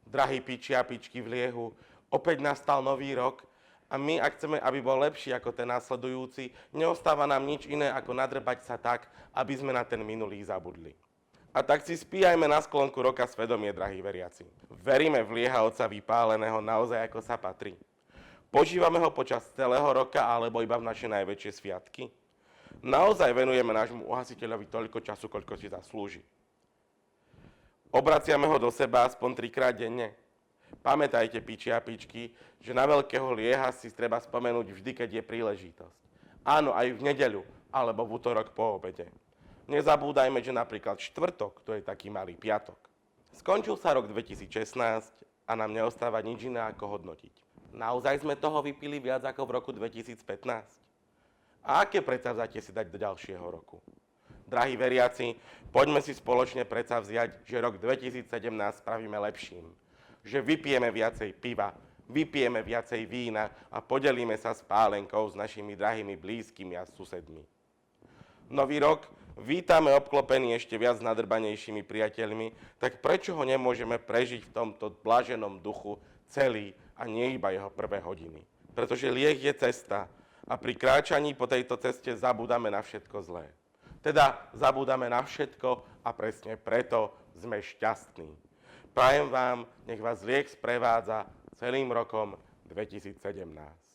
Drahí piči a pičky v Liehu, opäť nastal nový rok a my, ak chceme, aby bol lepší ako ten nasledujúci, neostáva nám nič iné, ako nadrbať sa tak, aby sme na ten minulý zabudli. A tak si spíjajme na sklonku roka svedomie, drahí veriaci. Veríme v Lieha Otca vypáleného naozaj ako sa patrí. Požívame ho počas celého roka alebo iba v naše najväčšie sviatky? Naozaj venujeme nášmu uhasiteľovi toľko času, koľko si zaslúži. Obraciame ho do seba aspoň 3-krát denne. Pamätajte, piči a pičky, že na veľkého Lieha si treba spomenúť vždy, keď je príležitosť. Áno, aj v nedeľu, alebo v utorok po obede. Nezabúdajme, že napríklad štvrtok, to je taký malý piatok. Skončil sa rok 2016 a nám neostáva nič iné ako hodnotiť. Naozaj sme toho vypili viac ako v roku 2015? A aké predsavzatie si dať do ďalšieho roku? Drahí veriaci, poďme si spoločne predsavziať, že rok 2017 spravíme lepším. Že vypijeme viacej piva, vypijeme viacej vína a podelíme sa spálenkou s našimi drahými blízkymi a susedmi. Nový rok vítame obklopení ešte viac nadrbanejšími priateľmi, tak prečo ho nemôžeme prežiť v tomto blaženom duchu celý a nie iba jeho prvé hodiny? Pretože lieh je cesta a pri kráčaní po tejto ceste zabúdame na všetko zlé. Teda zabúdame na všetko a presne preto sme šťastní. Prajem vám, nech vás liek sprevádza celým rokom 2017.